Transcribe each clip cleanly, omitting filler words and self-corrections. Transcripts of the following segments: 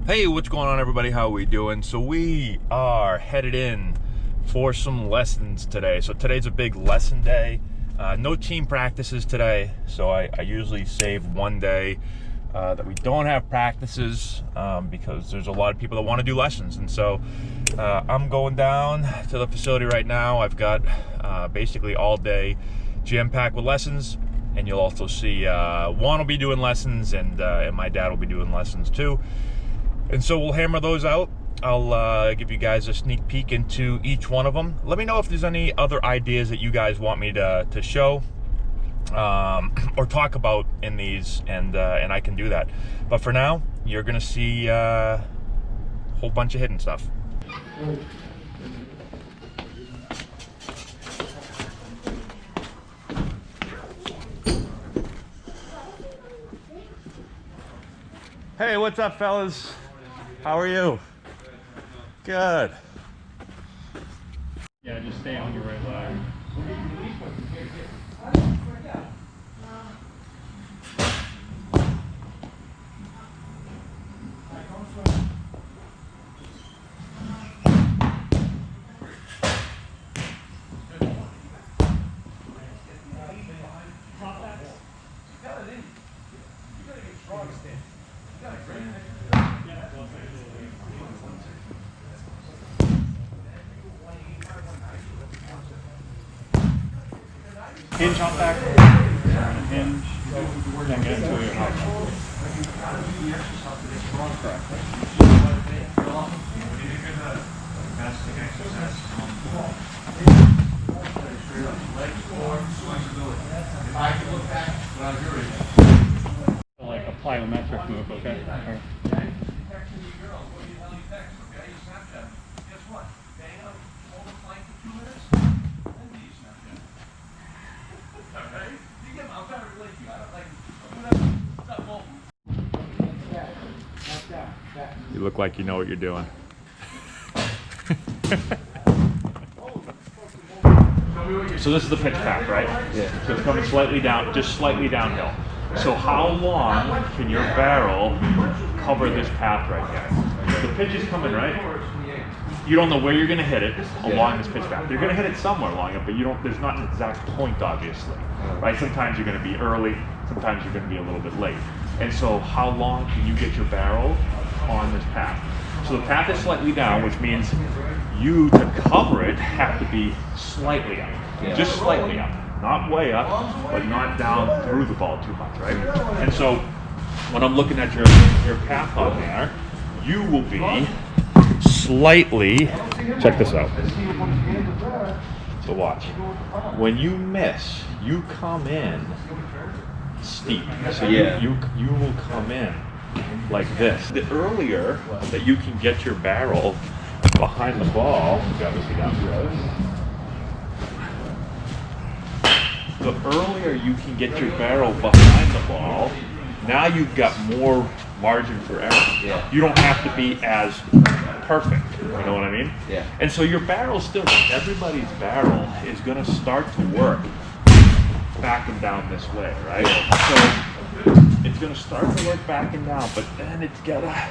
Hey, what's going on, everybody? How are we doing? So we are headed in for some lessons today. So today's a big lesson day. No team practices today, so I usually save one day that we don't have practices because there's a lot of people that want to do lessons. And so I'm going down to the facility right now. I've got basically all day jam-packed with lessons, and you'll also see Juan will be doing lessons, and my dad will be doing lessons too. And so we'll hammer those out. I'll give you guys a sneak peek into each one of them. Let me know if there's any other ideas that you guys want me to show or talk about in these, and I can do that. But for now, you're gonna see a whole bunch of hidden stuff. Hey, what's up, fellas? How are you? Good. Yeah, just stay on your right leg. Hinge hop back, hinge, then get into your hop back. Like a plyometric move, okay? You look like you know what you're doing. So this is the pitch path, right? Yeah. So it's coming slightly down, just slightly downhill. So how long can your barrel cover this path right here? The pitch is coming, right? You don't know where you're going to hit it along this pitch path. You're going to hit it somewhere along it, but there's not an exact point, obviously. Right? Sometimes you're going to be early, sometimes you're going to be a little bit late. And so how long can you get your barrel on this path? So the path is slightly down, which means you, to cover it, have to be slightly up. Just slightly up. Not way up, but not down through the ball too much, right? And so when I'm looking at your path on there, you will be slightly, check this out. So watch. When you miss, you come in steep. So you will come in like this. The earlier that you can get your barrel behind the ball, the earlier you can get your barrel behind the ball, now you've got more margin for error. Yeah. You don't have to be as perfect, you know what I mean? Yeah. And so your barrel still, everybody's barrel is going to start to work back and down this way, right? So it's going to start to work back and down, but then it's got to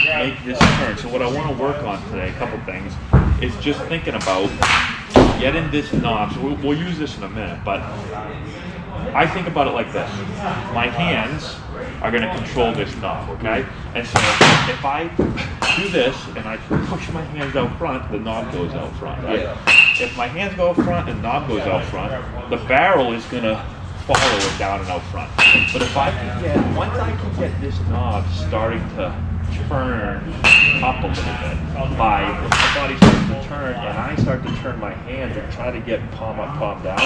make this turn. So what I want to work on today, a couple things, is just thinking about getting this knob. So we'll use this in a minute, but I think about it like this. My hands are going to control this knob, okay? And so if I do this and I push my hands out front, the knob goes out front, right? Yeah. If my hands go out front and the knob goes out front, the barrel is going to follow it down and out front. But if I can get, once I can get this knob starting to turn up a little bit, by when my body starts to turn and I start to turn my hands and try to get palm up, palm down,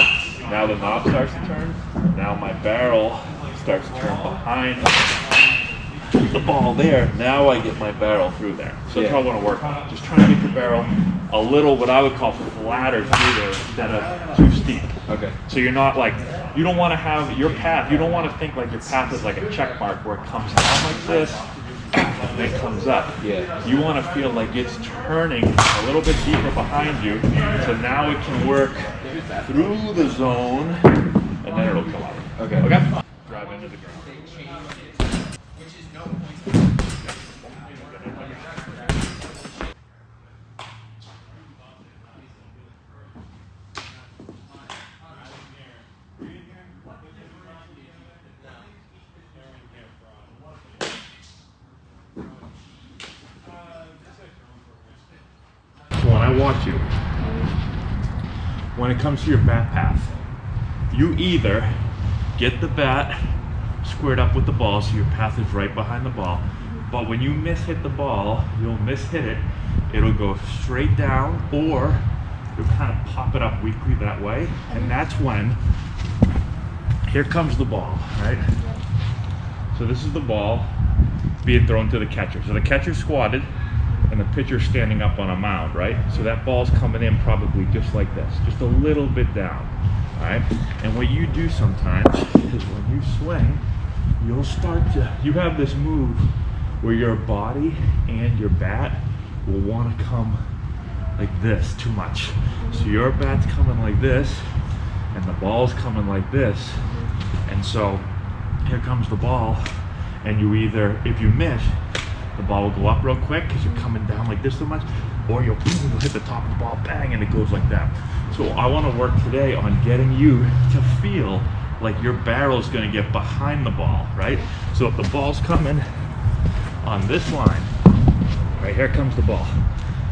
now the knob starts to turn, now my barrel starts to turn behind the ball there, now I get my barrel through there. So that's what I want to work on. Just trying to get your barrel a little, what I would call flatter through there instead of too steep. Okay. So you're not like, you don't want to have your path, you don't want to think like your path is like a check mark where it comes down like this and then comes up. Yeah. You want to feel like it's turning a little bit deeper behind you, so now it can work through the zone and then it'll come up. Okay. Okay? Drive into the ground. watch you. When it comes to your bat path, you either get the bat squared up with the ball so your path is right behind the ball, but when you miss-hit the ball, you'll miss-hit it, it'll go straight down, or you'll kind of pop it up weakly that way, and that's when, here comes the ball, right? So this is the ball being thrown to the catcher. So the catcher's squatted, and the pitcher's standing up on a mound, right? So that ball's coming in probably just like this, just a little bit down, all right? And what you do sometimes is when you swing, you'll start to, you have this move where your body and your bat will want to come like this too much. So your bat's coming like this, and the ball's coming like this, and so here comes the ball, and you either, if you miss, the ball will go up real quick because you're coming down like this so much, or you'll hit the top of the ball, bang, and it goes like that. So I want to work today on getting you to feel like your barrel's going to get behind the ball, right? So if the ball's coming on this line, right here comes the ball.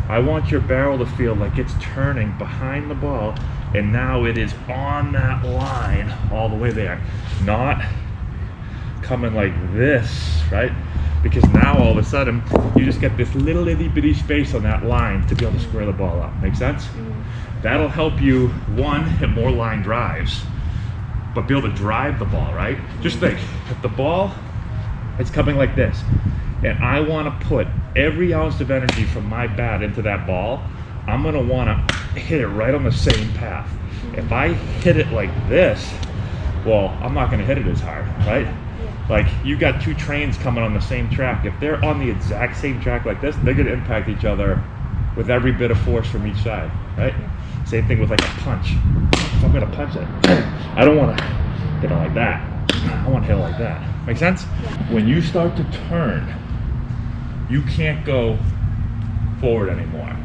I want your barrel to feel like it's turning behind the ball, and now it is on that line all the way there, not coming like this, right? Because now all of a sudden you just get this little itty bitty space on that line to be able to square the ball up. Make sense? That'll help you, one, hit more line drives, but be able to drive the ball, right? Just think, if the ball is coming like this, and I want to put every ounce of energy from my bat into that ball, I'm going to want to hit it right on the same path. If I hit it like this, well, I'm not going to hit it as hard, right? Like, you got two trains coming on the same track. If they're on the exact same track like this, they're going to impact each other with every bit of force from each side, right? Same thing with like a punch. If I'm going to punch it, I don't want to hit it like that. I want to hit it like that. Make sense? When you start to turn, you can't go forward anymore,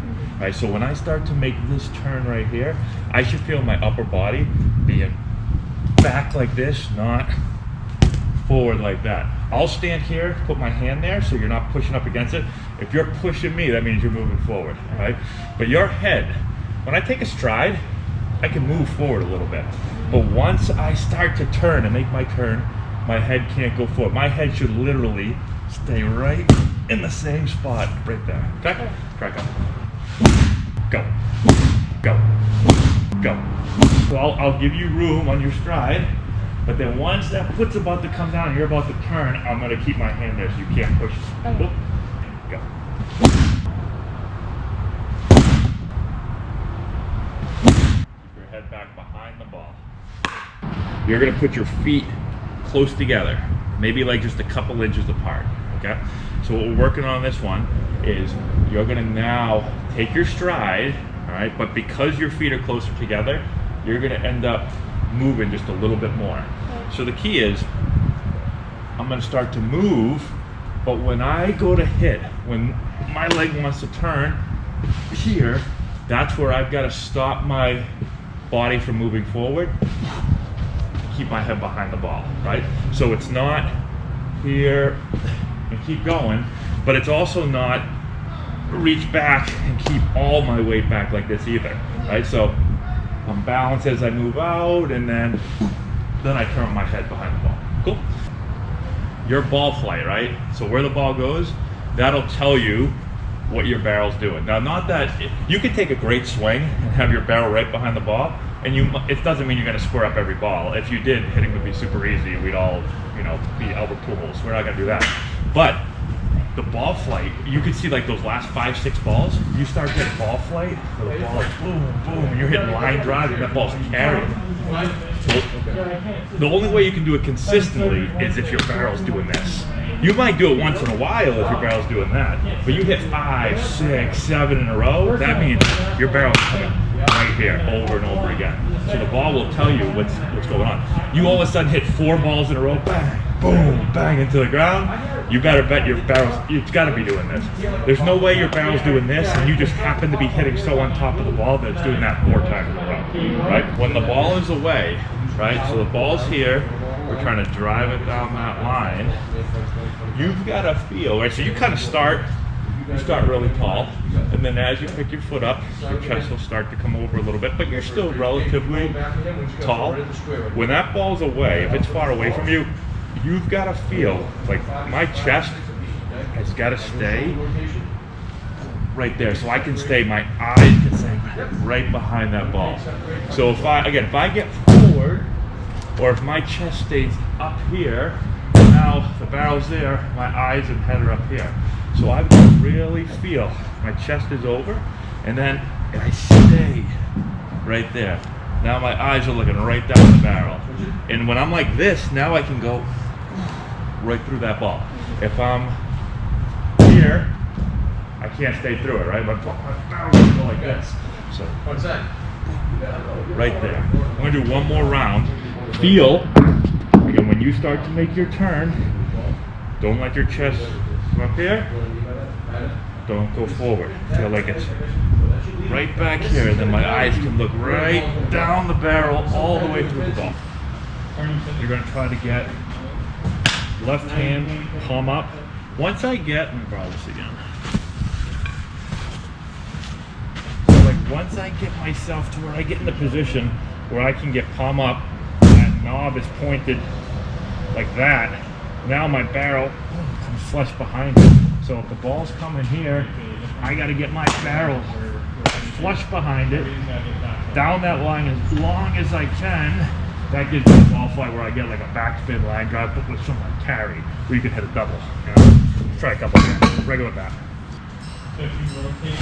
right? So when I start to make this turn right here, I should feel my upper body being back like this, not forward like that. I'll stand here, put my hand there so you're not pushing up against it. If you're pushing me, that means you're moving forward, right? But your head, when I take a stride, I can move forward a little bit. But once I start to turn and make my turn, my head can't go forward. My head should literally stay right in the same spot right there. Okay? Crack up. Go. Go. Go. So I'll give you room on your stride. But then once that foot's about to come down and you're about to turn, I'm going to keep my hand there so you can't push it. Okay. Whoop. Go. Keep your head back behind the ball. You're going to put your feet close together, maybe like just a couple inches apart, okay? So what we're working on this one is you're going to now take your stride, all right? But because your feet are closer together, you're going to end up moving just a little bit more. So the key is, I'm going to start to move, but when I go to hit, when my leg wants to turn here, that's where I've got to stop my body from moving forward, keep my head behind the ball, right? So it's not here and keep going, but it's also not reach back and keep all my weight back like this either, right? So I'm balanced as I move out, and then I turn my head behind the ball. Cool? Your ball flight, right? So where the ball goes, that'll tell you what your barrel's doing. Now, not that you could take a great swing and have your barrel right behind the ball, and it doesn't mean you're going to square up every ball. If you did, hitting would be super easy. We'd all, be Albert Pujols. We're not going to do that. But the ball flight, you could see like those last 5-6 balls, you start getting ball flight, where the ball is boom, boom, and you're hitting line drive, and that ball's carrying. So the only way you can do it consistently is if your barrel's doing this. You might do it once in a while if your barrel's doing that, but you hit 5, 6, 7 in a row, that means your barrel's coming right here over and over again. So the ball will tell you what's going on. You all of a sudden hit 4 balls in a row, bang, boom, bang into the ground. You better bet your barrel's, it's got to be doing this. There's no way your barrel's doing this and you just happen to be hitting so on top of the ball that it's doing that 4 times in a row, right? When the ball is away, right, so the ball's here, we're trying to drive it down that line, you've got to feel, right, so you kind of start you start really tall, and then as you pick your foot up, your chest will start to come over a little bit, but you're still relatively tall. When that ball's away, if it's far away from you, you've got to feel like my chest has got to stay right there, so I can stay, my eyes can stay right behind that ball. So if I get forward, or if my chest stays up here, now the barrel's there, my eyes and head are up here. So I've got to really feel my chest is over, and then I stay right there. Now my eyes are looking right down the barrel. And when I'm like this, now I can go right through that ball. If I'm here, I can't stay through it, right? But my go like this. So right there. I'm gonna do one more round. Feel, again, when you start to make your turn, don't let your chest come up here. Don't go forward. Feel like it's right back here. Then my eyes can look right down the barrel all the way through the ball. You're gonna try to get left hand palm up. Once I get, let me borrow this again. Once I get myself to where I get in the position where I can get palm up, that knob is pointed like that, now my barrel comes flush behind it. So if the ball's coming here, I got to get my barrel flush behind it, down that line as long as I can. That gives me a ball flight where I get like a backspin line drive, but with some like carry, where you can hit a double. You know? Try a couple of times, regular bat. So if you rotate,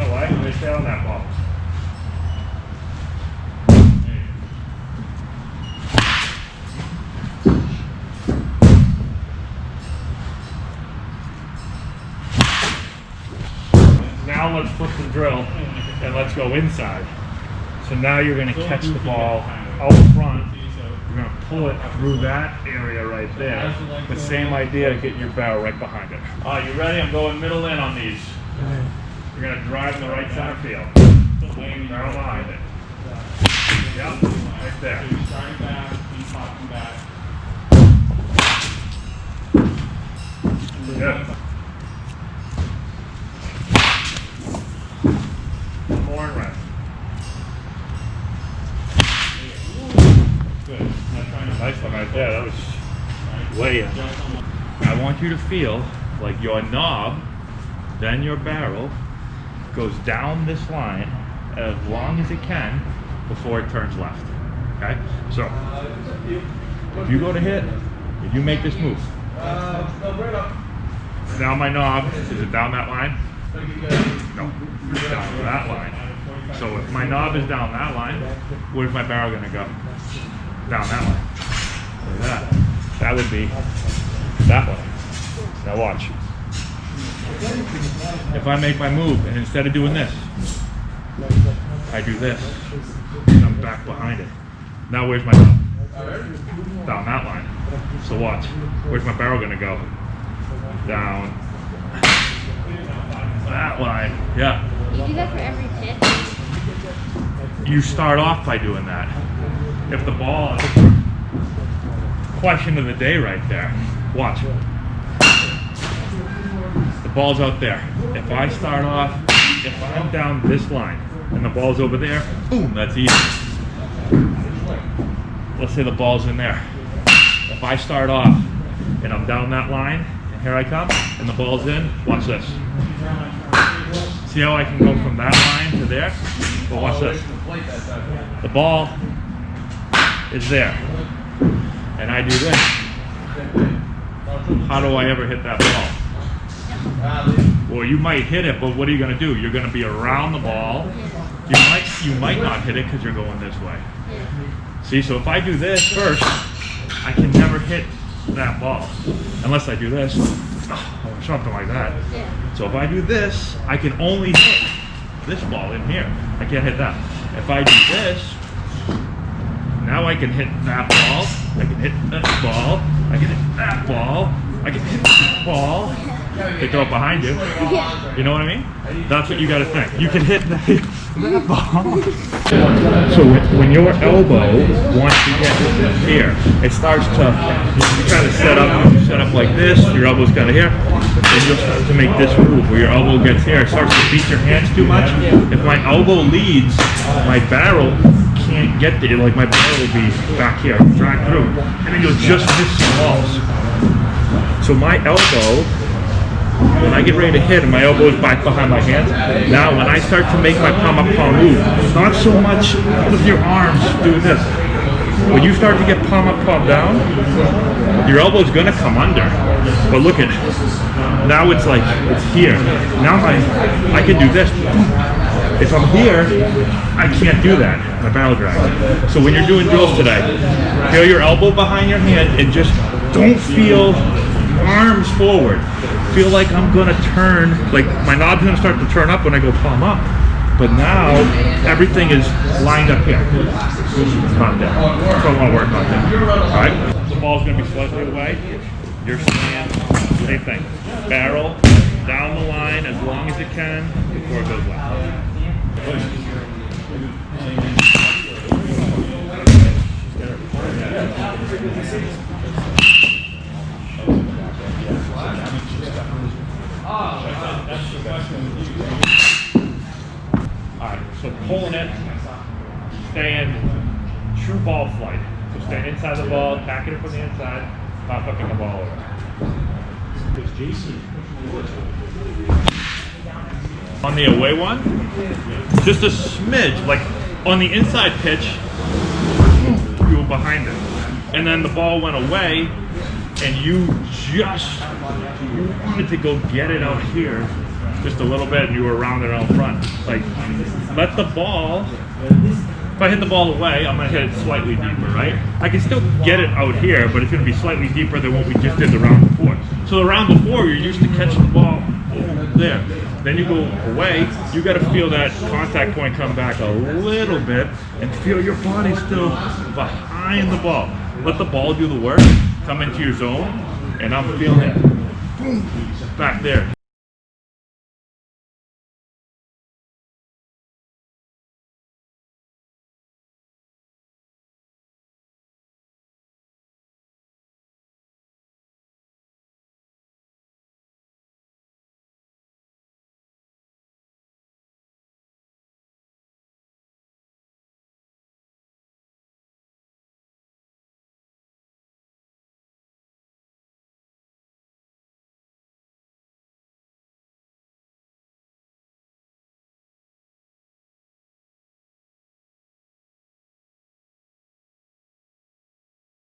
oh, why? Let me stay on that ball. Now let's flip the drill and let's go inside. So now you're going to catch the ball out front. You're going to pull it through that area right there. The same idea, getting your barrel right behind it. All right, you ready? I'm going middle in on these. You're going to drive in the right center field. Barrel behind it. Yep, right there. Good. One more and rest. Good. Nice one right there. That was way in. I want you to feel like your knob, then your barrel, goes down this line as long as it can before it turns left. Okay? So, if you go to hit, if you make this move, now my knob, is it down that line? No, it's down that line. So if my knob is down that line, where's my barrel gonna go? Down that line. Like that. That would be that way. Now watch. If I make my move and instead of doing this, I do this, and I'm back behind it. Now where's my knob? Down that line. So watch. Where's my barrel gonna go? Down that line. Yeah. You do that for every pitch? You start off by doing that. If the ball, question of the day right there. Watch. The ball's out there. If I start off, if I'm down this line and the ball's over there, boom, that's easy. Let's say the ball's in there. If I start off and I'm down that line, and here I come, and the ball's in, watch this. See how I can go from that line to there? Well, watch this. The ball is there, and I do this. How do I ever hit that ball? Well, you might hit it, but what are you going to do? You're going to be around the ball. You might not hit it because you're going this way. See, so if I do this first, I can never hit that ball unless I do this or something like that. So if I do this, I can only hit this ball in here. I can't hit that. If I do this, now I can hit that ball. I can hit that ball. I can hit that ball. I can hit that ball. They throw it behind you. You know what I mean? That's what you got to think. You can hit that ball. So when your elbow wants to get here, it starts to kind of set up like this. Your elbow's kind of here, and you'll start to make this move where your elbow gets here. It starts to beat your hands too much. If my elbow leads, my barrel can't get there. Like my barrel will be back here, drag through, and then you'll just miss some balls. So my elbow, when I get ready to hit and my elbow is back behind my hands, now when I start to make my palm up palm move, not so much with your arms doing this. When you start to get palm up palm down, your elbow's gonna come under. But look at, now it's like, it's here. Now I can do this. If I'm here, I can't do that, my barrel drag. So when you're doing drills today, feel your elbow behind your hand and just don't feel arms forward. Feel like I'm gonna turn, like my knob's gonna start to turn up when I go palm up. But now everything is lined up here. Not there. So I wanna work on that. All right. The ball's gonna be slightly away. You're staying, same thing. Barrel down the line as long as it can before it goes left. Alright, so pulling it, staying true ball flight. So staying inside the ball, attacking it from the inside, not hooking the ball over. On the away one, just a smidge, like on the inside pitch, you were behind it. And then the ball went away, and you wanted to go get it out here just a little bit, and you were around it out front. Like, let the ball, if I hit the ball away, I'm gonna hit it slightly deeper, right? I can still get it out here, but it's gonna be slightly deeper than what we just did the round before. So the round before, you're used to catching the ball there. Then you go away, you gotta feel that contact point come back a little bit and feel your body still behind the ball. Let the ball do the work, come into your zone, and I'm feeling it. Boom, back there.